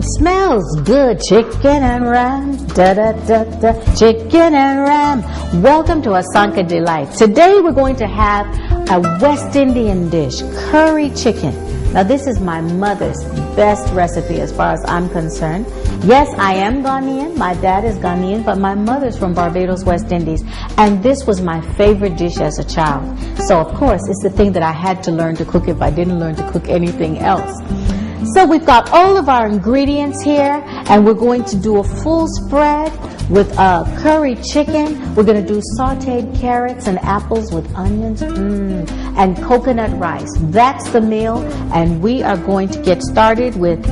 smells good. Chicken and ram, da da da da, chicken and ram. Welcome to Asanka Delight. Today we're going to have a West Indian dish, curry chicken. Now this is my mother's best recipe as far as I'm concerned. Yes, I am Ghanaian, my dad is Ghanaian, but my mother's from Barbados, West Indies, and this was my favorite dish as a child. So of course, it's the thing that I had to learn to cook if I didn't learn to cook anything else. So we've got all of our ingredients here, and we're going to do a full spread with curry chicken. We're going to do sauteed carrots and apples with onions and coconut rice. That's the meal, and we are going to get started with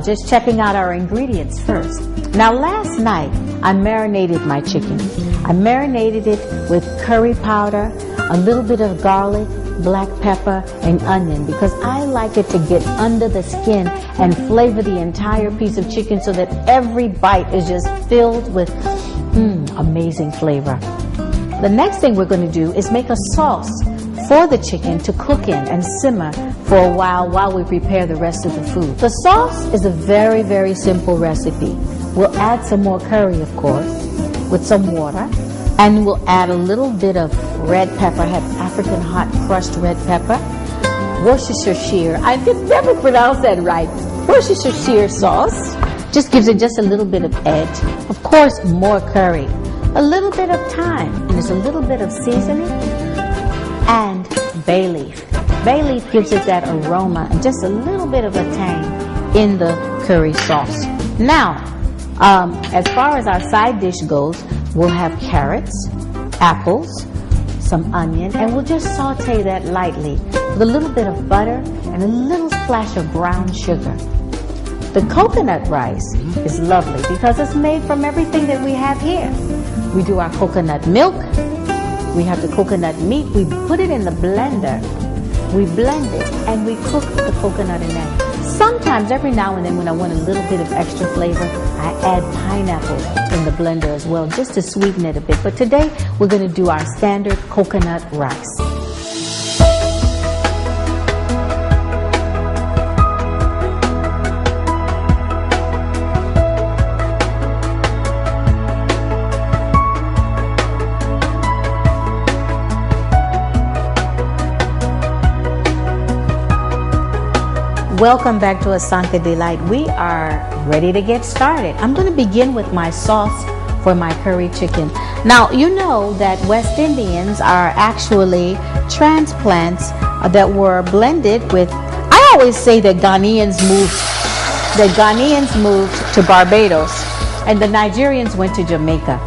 just checking out our ingredients first. Now last night I marinated my chicken. I marinated it with curry powder, a little bit of garlic, black pepper, and onion, because I like it to get under the skin and flavor the entire piece of chicken so that every bite is just filled with amazing flavor. The next thing we're going to do is make a sauce for the chicken to cook in and simmer for a while we prepare the rest of the food. The sauce is a very, very simple recipe. We'll add some more curry, of course, with some water, and we'll add a little bit of red pepper. I have African hot crushed red pepper. Worcestershire, I can never pronounce that right. Worcestershire sauce just gives it just a little bit of edge. Of course, more curry, a little bit of thyme, and there's a little bit of seasoning, and bay leaf. Bay leaf gives it that aroma and just a little bit of a tang in the curry sauce. Now, as far as our side dish goes, we'll have carrots, apples, some onion, and we'll just saute that lightly with a little bit of butter and a little splash of brown sugar. The coconut rice is lovely because it's made from everything that we have here. We do our coconut milk, we have the coconut meat, we put it in the blender, we blend it, and we cook the coconut in that. Sometimes, every now and then, when I want a little bit of extra flavor, I add pineapple in the blender as well, just to sweeten it a bit. But today, we're going to do our standard coconut rice. Welcome back to Asanka Delight. We are ready to get started. I'm going to begin with my sauce for my curry chicken. Now, you know that West Indians are actually transplants that were blended with, I always say that Ghanaians moved to Barbados and the Nigerians went to Jamaica,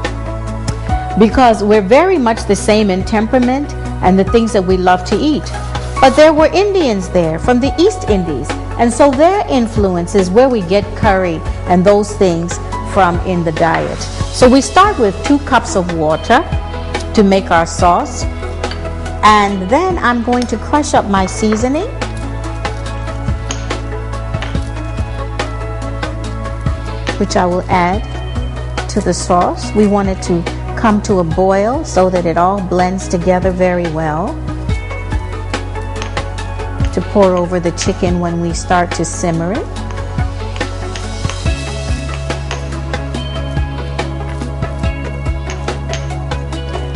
because we're very much the same in temperament and the things that we love to eat. But there were Indians there from the East Indies, and so their influence is where we get curry and those things from in the diet. So we start with 2 cups of water to make our sauce, and then I'm going to crush up my seasoning, which I will add to the sauce. We want it to come to a boil so that it all blends together very well, to pour over the chicken when we start to simmer it.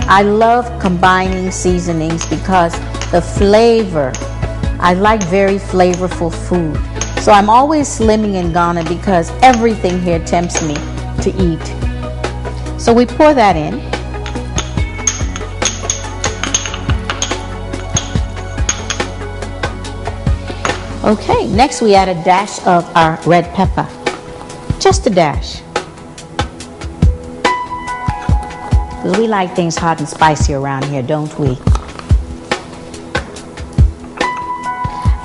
I love combining seasonings because the flavor, I like very flavorful food. So I'm always slimming in Ghana because everything here tempts me to eat. So we pour that in. Okay, next we add a dash of our red pepper. Just a dash. Because we like things hot and spicy around here, don't we?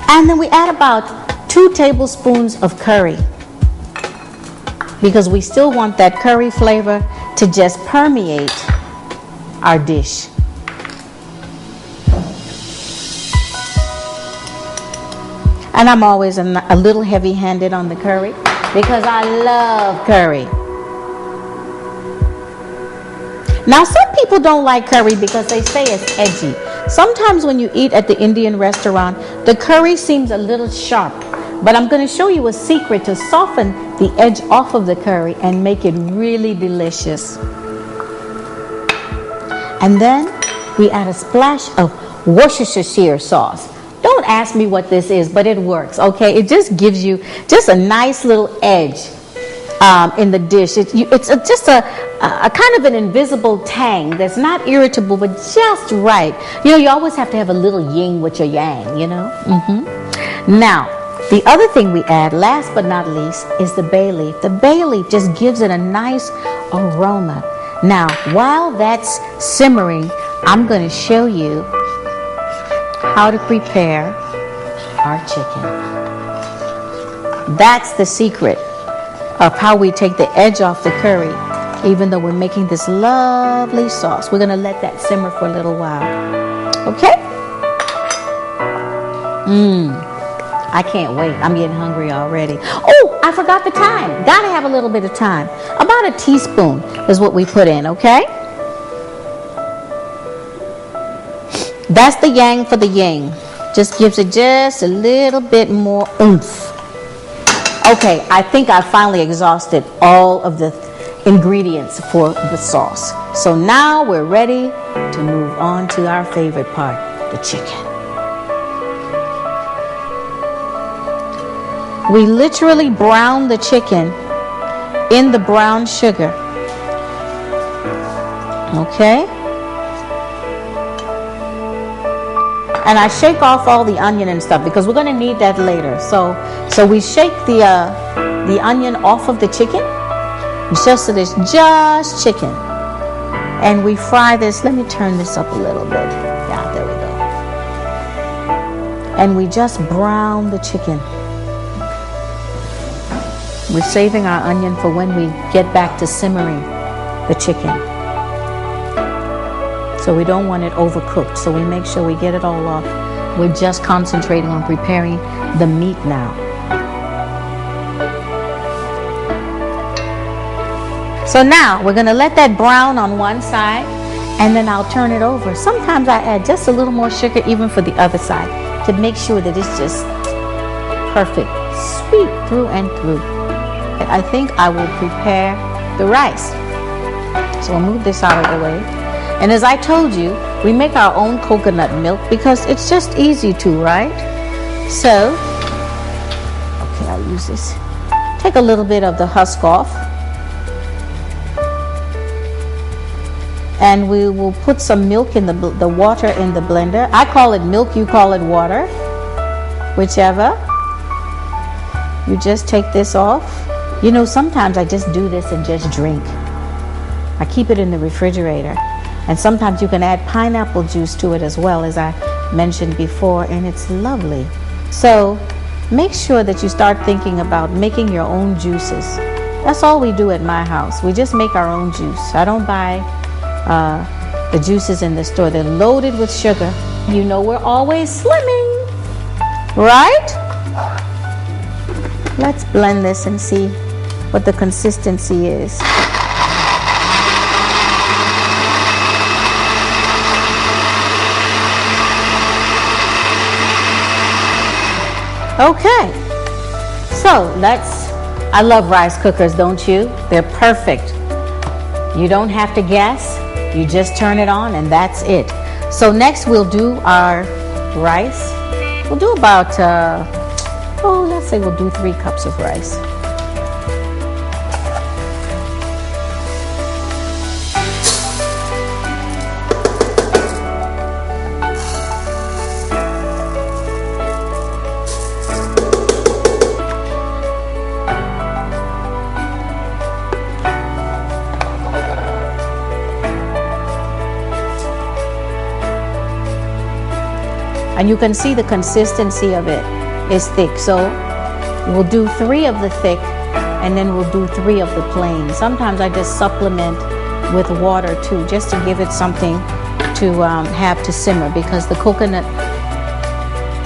And then we add about 2 tablespoons of curry, because we still want that curry flavor to just permeate our dish. And I'm always a little heavy-handed on the curry because I love curry. Now, some people don't like curry because they say it's edgy. Sometimes when you eat at the Indian restaurant, the curry seems a little sharp. But I'm going to show you a secret to soften the edge off of the curry and make it really delicious. And then we add a splash of Worcestershire sauce. Don't ask me what this is, but it works, okay? It just gives you just a nice little edge in the dish. It's just a kind of an invisible tang that's not irritable, but just right. You know, you always have to have a little yin with your yang, you know? Now, the other thing we add, last but not least, is the bay leaf. The bay leaf just gives it a nice aroma. Now, while that's simmering, I'm going to show you how to prepare our chicken. That's the secret of how we take the edge off the curry, even though we're making this lovely sauce. We're going to let that simmer for a little while. Okay? I can't wait. I'm getting hungry already. Oh, I forgot the time. Gotta have a little bit of time. About a teaspoon is what we put in, okay? That's the yang for the yang. Just gives it just a little bit more oomph. Okay, I think I finally exhausted all of the ingredients for the sauce. So now we're ready to move on to our favorite part, the chicken. We literally brown the chicken in the brown sugar. Okay? And I shake off all the onion and stuff because we're going to need that later. So we shake the onion off of the chicken just so there's just chicken. And we fry this. Let me turn this up a little bit. Yeah, there we go. And we just brown the chicken. We're saving our onion for when we get back to simmering the chicken. So we don't want it overcooked. So we make sure we get it all off. We're just concentrating on preparing the meat now. So now we're going to let that brown on one side and then I'll turn it over. Sometimes I add just a little more sugar even for the other side to make sure that it's just perfect, sweet through and through. I think I will prepare the rice. So I'll move this out of the way. And as I told you, we make our own coconut milk because it's just easy to, right? So, okay, I'll use this. Take a little bit of the husk off. And we will put some milk in the water in the blender. I call it milk, you call it water, whichever. You just take this off. You know, sometimes I just do this and just drink. I keep it in the refrigerator. And sometimes you can add pineapple juice to it as well, as I mentioned before, and it's lovely. So make sure that you start thinking about making your own juices. That's all we do at my house. We just make our own juice. I don't buy the juices in the store. They're loaded with sugar. You know we're always slimming, right? Let's blend this and see what the consistency is. Okay, so I love rice cookers, don't you? They're perfect. You don't have to guess. You just turn it on and that's it. So next we'll do our rice. We'll do about, let's say we'll do 3 cups of rice. And you can see the consistency of it is thick. So we'll do 3 of the thick and then we'll do 3 of the plain. Sometimes I just supplement with water too, just to give it something to have to simmer, because the coconut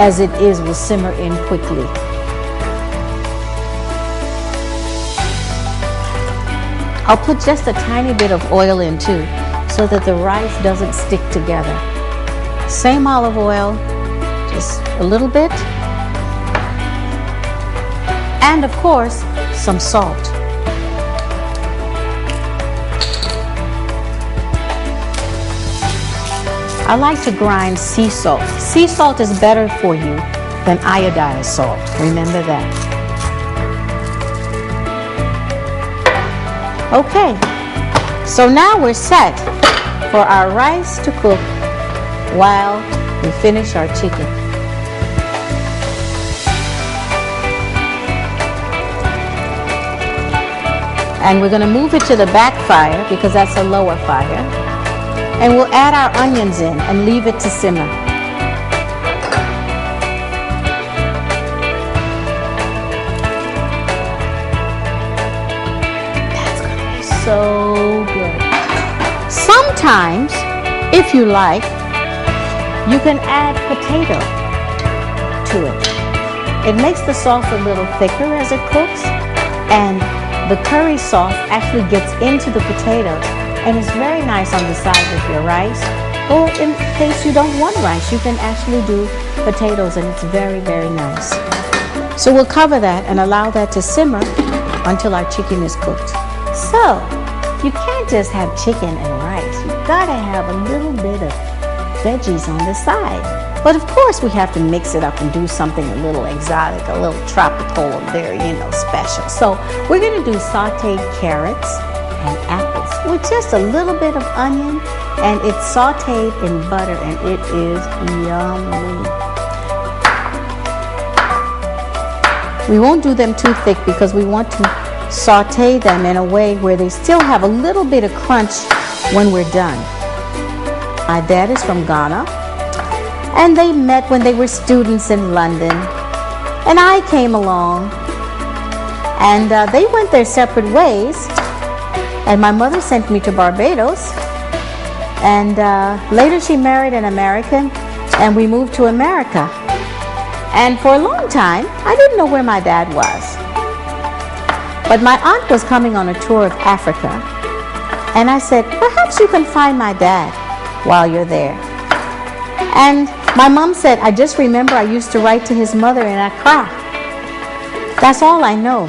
as it is will simmer in quickly. I'll put just a tiny bit of oil in too, so that the rice doesn't stick together. Same olive oil, just a little bit. and of course, some salt. I like to grind sea salt. Sea salt is better for you than iodized salt. Remember that. Okay, so now we're set for our rice to cook while we finish our chicken. And we're going to move it to the back fire because that's a lower fire. And we'll add our onions in and leave it to simmer. That's going to be so good. Sometimes, if you like, you can add potato to it. It makes the sauce a little thicker as it cooks, and the curry sauce actually gets into the potatoes, and it's very nice on the side with your rice. Or in case you don't want rice, you can actually do potatoes, and it's very, very nice. So we'll cover that and allow that to simmer until our chicken is cooked. So you can't just have chicken and rice. You've got to have a little bit of veggies on the side. But of course we have to mix it up and do something a little exotic, a little tropical, very, special. So we're going to do sauteed carrots and apples with just a little bit of onion, and it's sauteed in butter, and it is yummy. We won't do them too thick because we want to saute them in a way where they still have a little bit of crunch when we're done. My dad is from Ghana, and they met when they were students in London, and I came along, and they went their separate ways, and my mother sent me to Barbados, and later she married an American, and we moved to America. And for a long time, I didn't know where my dad was. But my aunt was coming on a tour of Africa, and I said, perhaps you can find my dad while you're there. And my mom said, I just remember I used to write to his mother in Accra. That's all I know.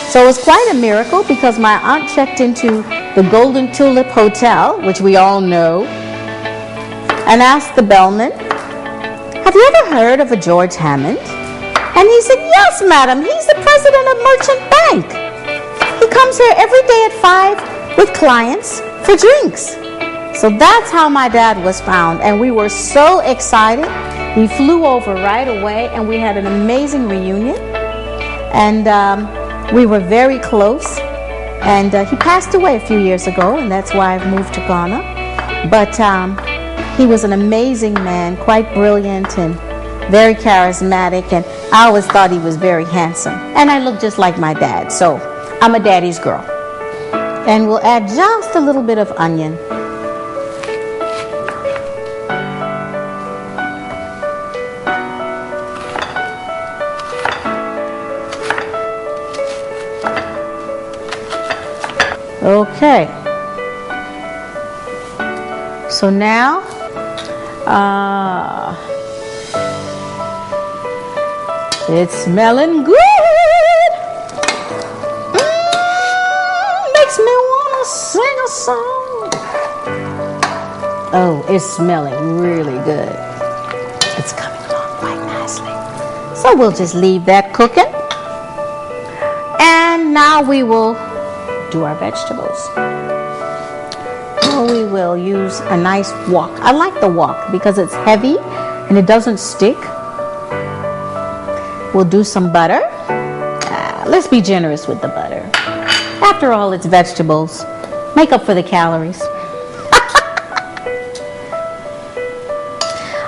So it was quite a miracle because my aunt checked into the Golden Tulip Hotel, which we all know, and asked the bellman, have you ever heard of a George Hammond? And he said, yes, madam, he's the president of Merchant Bank. He comes here every day at 5 with clients for drinks. So that's how my dad was found, and we were so excited. He flew over right away, and we had an amazing reunion, and we were very close. And he passed away a few years ago, and that's why I've moved to Ghana. But he was an amazing man, quite brilliant and very charismatic, and I always thought he was very handsome. And I look just like my dad, so I'm a daddy's girl. And we'll add just a little bit of onion. Okay, so now it's smelling good. Makes me want to sing a song. Oh, it's smelling really good. It's coming along quite nicely. So we'll just leave that cooking. And now we will do our vegetables. So we will use a nice wok. I like the wok because it's heavy and it doesn't stick. We'll do some butter. Let's be generous with the butter. After all, it's vegetables. Make up for the calories.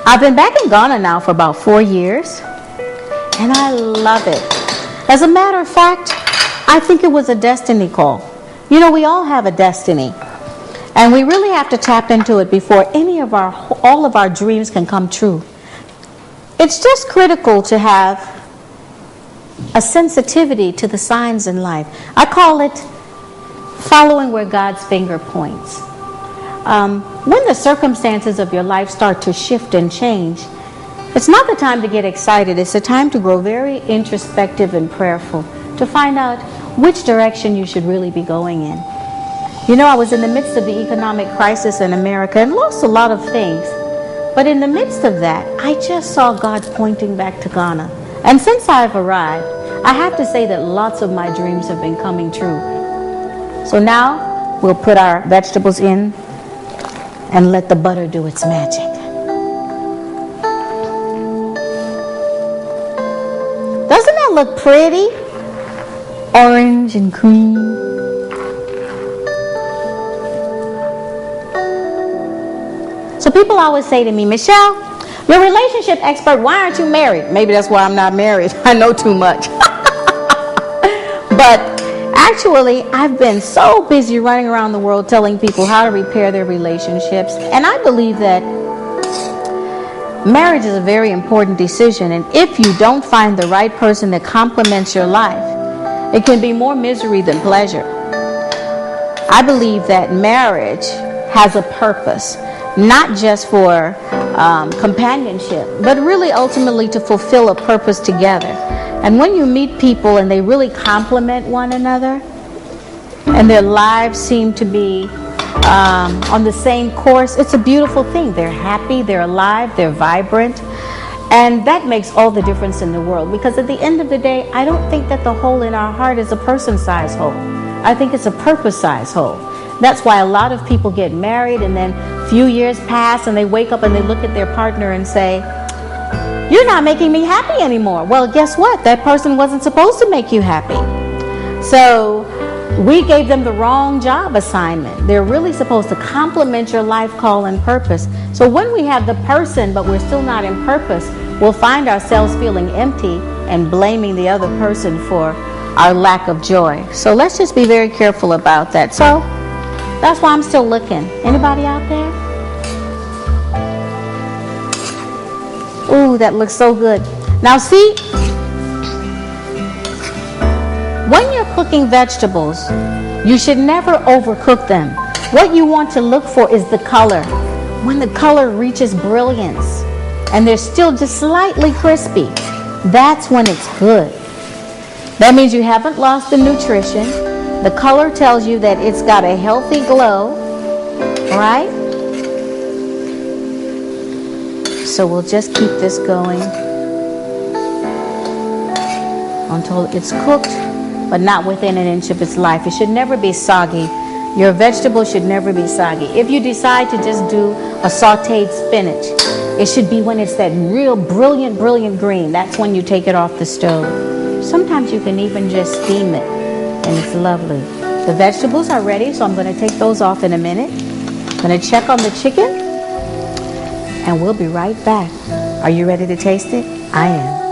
I've been back in Ghana now for about 4 years, and I love it. As a matter of fact, I think it was a destiny call. You know, we all have a destiny, and we really have to tap into it before all of our dreams can come true. It's just critical to have a sensitivity to the signs in life. I call it following where God's finger points. When the circumstances of your life start to shift and change, It's not the time to get excited. It's the time to grow very introspective and prayerful, to find out which direction you should really be going in. You know, I was in the midst of the economic crisis in America and lost a lot of things. But in the midst of that, I just saw God pointing back to Ghana. And since I've arrived, I have to say that lots of my dreams have been coming true. So now we'll put our vegetables in and let the butter do its magic. Doesn't that look pretty? Orange and cream. So people always say to me, Michelle, you're a relationship expert. Why aren't you married? Maybe that's why I'm not married. I know too much. But actually, I've been so busy running around the world telling people how to repair their relationships. And I believe that marriage is a very important decision. And if you don't find the right person that complements your life, it can be more misery than pleasure. I believe that marriage has a purpose, not just for companionship, but really ultimately to fulfill a purpose together. And when you meet people and they really complement one another, and their lives seem to be on the same course, it's a beautiful thing. They're happy, they're alive, they're vibrant, and that makes all the difference in the world. Because at the end of the day, I don't think that the hole in our heart is a person-sized hole. I think it's a purpose-sized hole. That's why a lot of people get married and then a few years pass and they wake up and they look at their partner and say, you're not making me happy anymore. Well, guess what? That person wasn't supposed to make you happy. So we gave them the wrong job assignment. They're really supposed to complement your life call and purpose. So when we have the person but we're still not in purpose, we'll find ourselves feeling empty and blaming the other person for our lack of joy. So let's just be very careful about that. So that's why I'm still looking. Anybody out there? Ooh, that looks so good. Now see, when you're cooking vegetables, you should never overcook them. What you want to look for is the color. When the color reaches brilliance and they're still just slightly crispy, that's when it's good. That means you haven't lost the nutrition. The color tells you that it's got a healthy glow, right? So we'll just keep this going until it's cooked, but not within an inch of its life. It should never be soggy. Your vegetable should never be soggy. If you decide to just do a sauteed spinach, it should be when it's that real brilliant green. That's when you take it off the stove. Sometimes you can even just steam it, and it's lovely. The vegetables are ready, so I'm going to take those off in a minute. I'm going to check on the chicken, and we'll be right back. Are you ready to taste it? I am.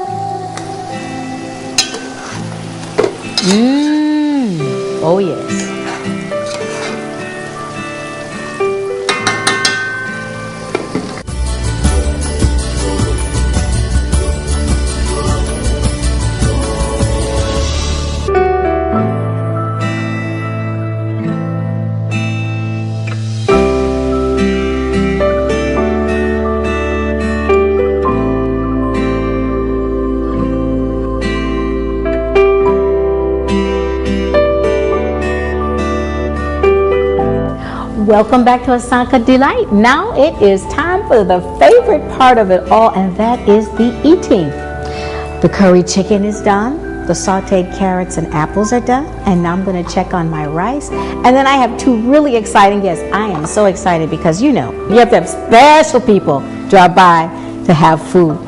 Oh yes. Welcome back to Asanka Delight. Now it is time for the favorite part of it all, and that is the eating. The curry chicken is done. The sauteed carrots and apples are done. And now I'm going to check on my rice. And then I have two really exciting guests. I am so excited because, you know, you have to have special people drop by to have food.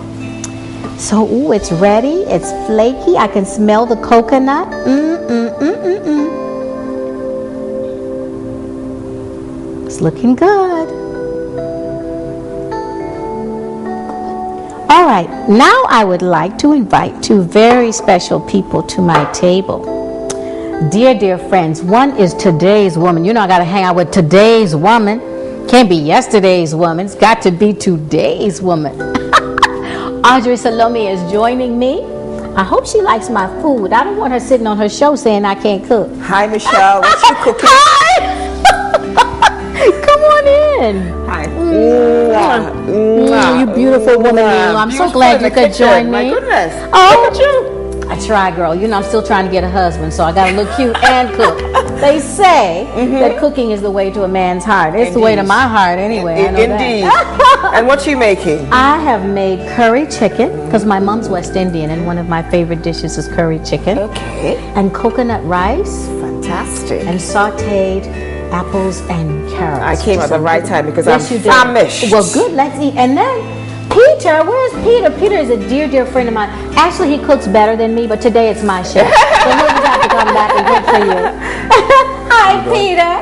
So, ooh, it's ready. It's flaky. I can smell the coconut. It's looking good. All right, now I would like to invite two very special people to my table. Dear friends, one is today's woman. You know I got to hang out with today's woman. Can't be yesterday's woman. It's got to be today's woman. Audrey Salome is joining me. I hope she likes my food. I don't want her sitting on her show saying I can't cook. Hi, Michelle. What you cooking? Hi! Come on in. doing? Hi. You beautiful woman, you. I'm so glad you could join me. My goodness. Oh, look at you. I try, girl. You know, I'm still trying to get a husband, so I got to look cute and cook. They say that cooking is the way to a man's heart. It's the way to my heart anyway. I know Indeed. that. And what you making? I have made curry chicken because my mom's West Indian, and one of my favorite dishes is curry chicken. Okay. And coconut rice Fantastic. and sautéed apples and carrots. I came at the right time because Yes, you I'm did. famished. Well, good. Let's eat. And then Peter, where's Peter? Peter is a dear, dear friend of mine. Actually, he cooks better than me, but today it's my chef. So he'll just have to come back and cook for you. Hi, Peter.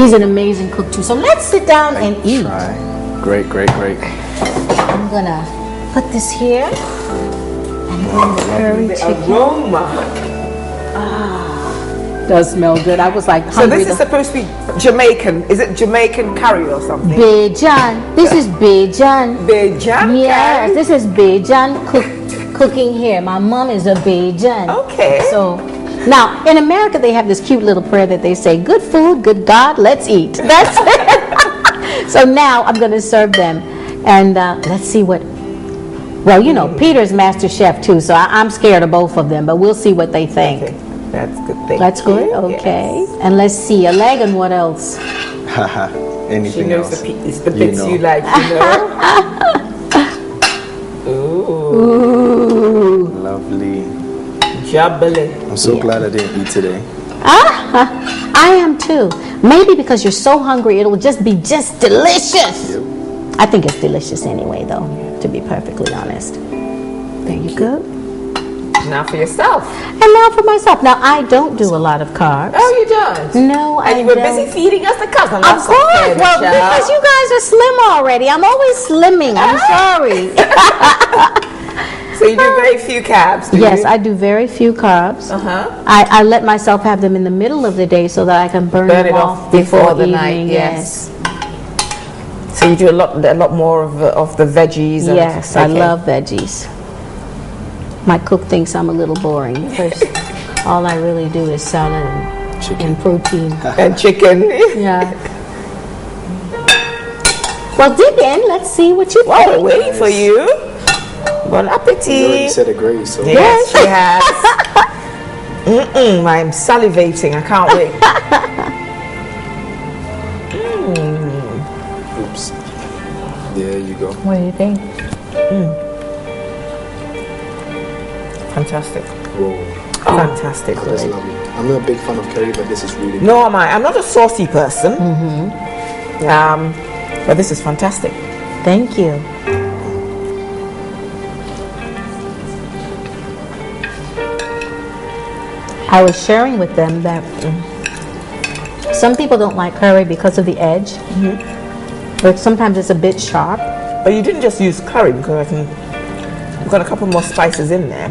He's an amazing cook too. So let's sit down and eat. Try. Great, great, great. I'm gonna put this here and then the curry chicken. Aroma. Does smell good. I was like So hungry. this is supposed to be Jamaican. Is it Jamaican curry or something? Bajan. This is Bajan. Bajan Yes, curry? this is Bajan cooking here. My mom is a Bajan. Okay. So now in America they have this cute little prayer that they say, "Good food, good God, let's eat." That's it. So now I'm going to serve them, and let's see what. Well, you know, Peter's master chef too, so I'm scared of both of them, but we'll see what they think. Okay. That's good. Thank That's good. you. Okay, Yes. and let's see a leg and what else? Haha. She Anything knows else? it's the bits know. you like, you know. Ooh. Lovely. Jubbly. I'm so glad I didn't eat today. I am too. Maybe because you're so hungry, it'll just be delicious. Yep. I think it's delicious anyway, though, to be perfectly honest. There you go. Now for yourself. And now for myself. Now, I don't do a lot of carbs. Oh, you don't? No, I And you were don't. busy feeding us the cups. Of course. Well, because you guys are slim already. I'm always slimming. I'm sorry. So you do very few carbs, do Yes, you? I do very few carbs. Uh-huh. I let myself have them in the middle of the day so that I can burn Burn them it off off before the evening. night, yes. So you do a lot more of the veggies. And, Yes, I okay. love veggies. My cook thinks I'm a little boring. First, all I really do is salad and protein. And chicken. Yeah. Well, dig in. Let's see what you Well, we're think. waiting for you. Bon You already appetit. said a grace, so Yes, she has. I'm salivating. I can't wait. oops. There you go. What do you think? Fantastic. Whoa. Fantastic. That's lovely. I'm not a big fan of curry, but this is really good. No, am I? I'm not a saucy person. But this is fantastic. Thank you. I was sharing with them that some people don't like curry because of the edge. But sometimes it's a bit sharp. But you didn't just use curry because we've got a couple more spices in there.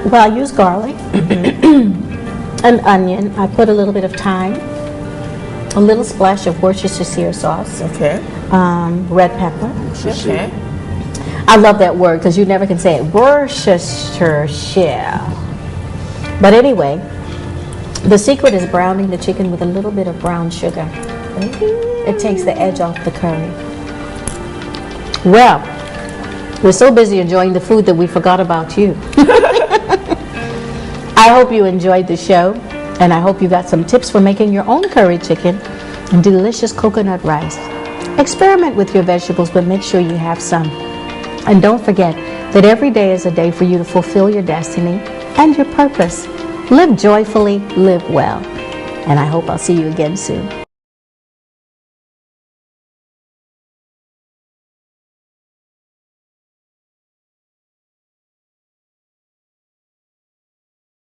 Well, I use garlic and onion. I put a little bit of thyme, a little splash of Worcestershire sauce, Okay. red pepper. Okay. I love that word because you never can say it. Worcestershire. But anyway, the secret is browning the chicken with a little bit of brown sugar. It takes the edge off the curry. Well, we're so busy enjoying the food that we forgot about you. I hope you enjoyed the show, and I hope you got some tips for making your own curry chicken and delicious coconut rice. Experiment with your vegetables, but make sure you have some. And don't forget that every day is a day for you to fulfill your destiny and your purpose. Live joyfully, live well. And I hope I'll see you again soon.